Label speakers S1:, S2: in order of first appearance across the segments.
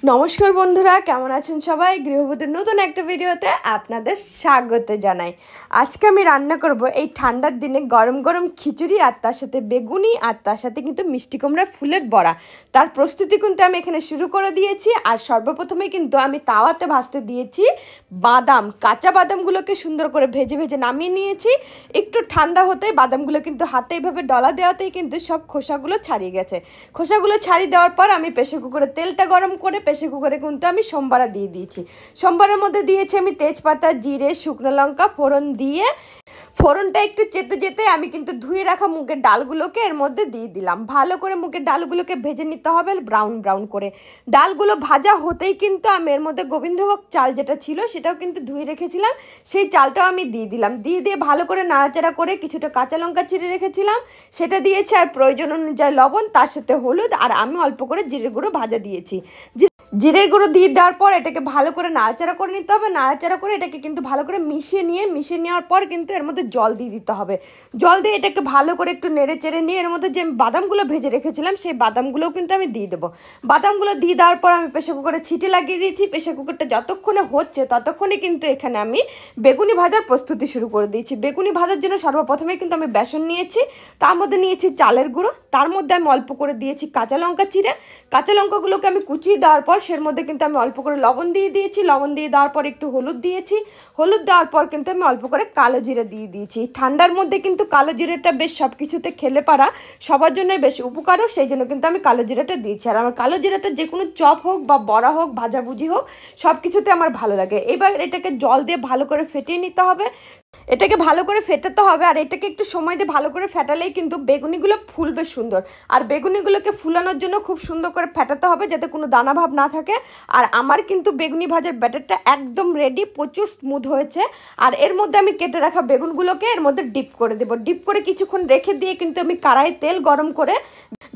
S1: নমস্কার বন্ধুরা, কেমন আছেন সবাই? গৃহবধূর নতুন একটা ভিডিওতে আপনাদের স্বাগত জানাই। আজকে আমি রান্না করব এই ঠান্ডার দিনে গরম গরম খিচুড়ি, আর তার সাথে বেগুনি, আর তার সাথে কিন্তু মিষ্টি কুমড়ার ফুলের বড়া। তার প্রস্তুতি কিন্তু আমি এখানে শুরু করে দিয়েছি। আর সর্বপ্রথমে কিন্তু আমি তাওয়াতে ভাজতে দিয়েছি বাদাম। কাঁচা বাদামগুলোকে সুন্দর করে ভেজে ভেজে নামিয়ে নিয়েছি। একটু ঠান্ডা হতেই বাদামগুলো কিন্তু হাতে এইভাবে ডলা দেওয়াতেই কিন্তু সব খোসাগুলো ছাড়িয়ে গেছে। খোসাগুলো ছাড়িয়ে দেওয়ার পর আমি প্রেসার কুকারে তেলটা গরম করে প্রেসার কুকারে কিন্তু আমি সোমবারা দিয়ে দিয়েছি। সোমবারের মধ্যে দিয়েছি আমি তেজপাতা, জিরে, শুকনো লঙ্কা ফোড়ন দিয়ে, ফোড়নটা একটু চেতে যেতে আমি কিন্তু ধুয়ে রাখা মুগের ডালগুলোকে এর মধ্যে দিয়ে দিলাম। ভালো করে মুগের ডালগুলোকে ভেজে নিতে হবে ব্রাউন ব্রাউন করে। ডালগুলো ভাজা হতেই কিন্তু আমি এর মধ্যে গোবিন্দভোগ চাল যেটা ছিল সেটাও কিন্তু ধুয়ে রেখেছিলাম, সেই চালটাও আমি দিয়ে দিলাম। দিয়ে ভালো করে নাড়াচাড়া করে কিছুটা কাঁচা লঙ্কা চিড়ে রেখেছিলাম সেটা দিয়েছি, আর প্রয়োজন অনুযায়ী লবণ, তার সাথে হলুদ, আর আমি অল্প করে জিরে গুঁড়ো ভাজা দিয়েছি। জিরের গুঁড়ো দিয়ে দেওয়ার পর এটাকে ভালো করে নাড়াচাড়া করে নিতে হবে। নাড়াচাড়া করে এটাকে কিন্তু ভালো করে মিশিয়ে নেওয়ার পর কিন্তু এর মধ্যে জল দিয়ে দিতে হবে। জল দিয়ে এটাকে ভালো করে একটু নেড়ে চেড়ে নিয়ে এর মধ্যে যে আমি বাদামগুলো ভেজে রেখেছিলাম সেই বাদামগুলোও কিন্তু আমি দিয়ে দেবো। বাদামগুলো দিয়ে দেওয়ার পর আমি প্রেসার কুকারে ছিটি লাগিয়ে দিয়েছি। প্রেসার কুকারটা যতক্ষণে হচ্ছে ততক্ষণে কিন্তু এখানে আমি বেগুনি ভাজার প্রস্তুতি শুরু করে দিয়েছি। বেগুনি ভাজার জন্য সর্বপ্রথমে কিন্তু আমি বেসন নিয়েছি, তার মধ্যে নিয়েছি চালের গুঁড়ো, তার মধ্যে আমি অল্প করে দিয়েছি কাঁচা লঙ্কা চিড়ে। কাঁচা লঙ্কাগুলোকে আমি কুচিয়ে দেওয়ার পর সের মধ্যে কিন্তু আমি অল্প করে লবণ দিয়ে দিয়েছি। লবণ দিয়ে দেওয়ার পর একটু হলুদ দিয়েছি। হলুদ দেওয়ার পর কিন্তু আমি অল্প করে কালো জিরে দিয়ে দিয়েছি। ঠান্ডার মধ্যে কিন্তু কালো জিরেটা বেশ সব কিছুতে খেলে পারা সবার জন্যই বেশ উপকারও, সেই জন্য কিন্তু আমি কালো জিরাটা দিয়েছি। আর আমার কালো জিরাটা যে কোনো চপ হোক বা বড়া হোক, ভাজাভুজি হোক, সব কিছুতে আমার ভালো লাগে। এবার এটাকে জল দিয়ে ভালো করে ফেটিয়ে নিতে হবে। এটাকে ভালো করে ফেটাতে হবে, আর এটাকে একটু সময় দিয়ে ভালো করে ফেটালেই কিন্তু বেগুনিগুলো ফুলবে সুন্দর। আর বেগুনিগুলোকে ফুলানোর জন্য খুব সুন্দর করে ফেটাতে হবে যাতে কোনো দানা ভাব না থাকে। আর আমার কিন্তু বেগুনি ভাজার ব্যাটারটা একদম রেডি, প্রচুর স্মুথ হয়েছে। আর এর মধ্যে আমি কেটে রাখা বেগুনগুলোকে এর মধ্যে ডিপ করে দেবো। ডিপ করে কিছুক্ষণ রেখে দিয়ে কিন্তু আমি কড়াইয়ে তেল গরম করে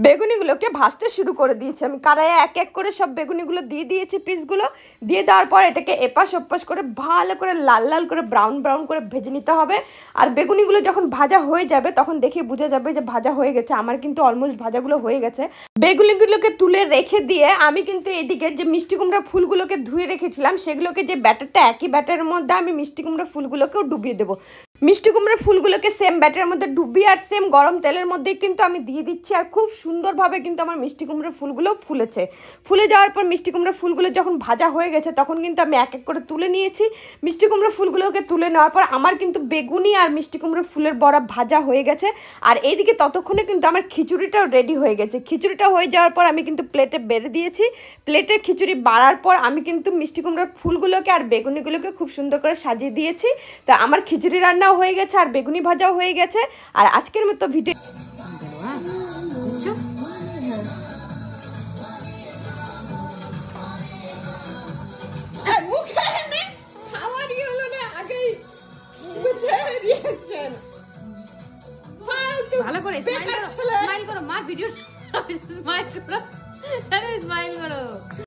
S1: বেগুনিগুলোকে ভাজতে শুরু করে দিয়েছি। আমি কড়াইয়ে এক এক করে সব বেগুনিগুলো দিয়ে দিয়েছি, পিসগুলো দিয়ে দেওয়ার পর এটাকে এপাশ ওপাশ করে ভালো করে লাল লাল করে ব্রাউন ব্রাউন করে ভেজে নিতে হবে। আর বেগুনিগুলো যখন ভাজা হয়ে যাবে তখন দেখে বোঝা যাবে যে ভাজা হয়ে গেছে। আমার কিন্তু অলমোস্ট ভাজাগুলো হয়ে গেছে। বেগুনিগুলোকে তুলে রেখে দিয়ে আমি কিন্তু এদিকে যে মিষ্টি কুমড়া ফুলগুলোকে ধুয়ে রেখেছিলাম সেগুলোকে, যে ব্যাটারটা একই ব্যাটারের মধ্যে আমি মিষ্টি কুমড়া ফুলগুলোকেও ডুবিয়ে দেবো। মিষ্টি কুমড়ার ফুলগুলোকে সেম ব্যাটারের মধ্যে ডুবিয়ে আর সেম গরম তেলের মধ্যেই কিন্তু আমি দিয়ে দিচ্ছি। আর খুব সুন্দরভাবে কিন্তু আমার মিষ্টি কুমড়ার ফুলগুলো ফুলেছে। ফুলে যাওয়ার পর মিষ্টি কুমড়ার ফুলগুলো যখন ভাজা হয়ে গেছে তখন কিন্তু আমি এক এক করে তুলে নিয়েছি। মিষ্টি কুমড়ার ফুলগুলোকে তুলে নেওয়ার পর আমার কিন্তু বেগুনি আর মিষ্টি কুমড়ার ফুলের বড়া ভাজা হয়ে গেছে। আর এইদিকে ততক্ষণে কিন্তু আমার খিচুড়িটাও রেডি হয়ে গেছে। খিচুড়িটা হয়ে যাওয়ার পর আমি কিন্তু প্লেটে বেড়ে দিয়েছি। প্লেটে খিচুড়ি বাড়ার পর আমি কিন্তু মিষ্টি কুমড়ার ফুলগুলোকে আর বেগুনিগুলোকে খুব সুন্দর করে সাজিয়ে দিয়েছি। তা আমার খিচুড়ি রান্নাও হয়ে গেছে আর বেগুনি ভাজাও হয়ে গেছে। আর আজকের মতো ভিডিও
S2: ভালো করে স্মাইল করো, মার ভিডিও স্মাইল করো, স্মাইল করো।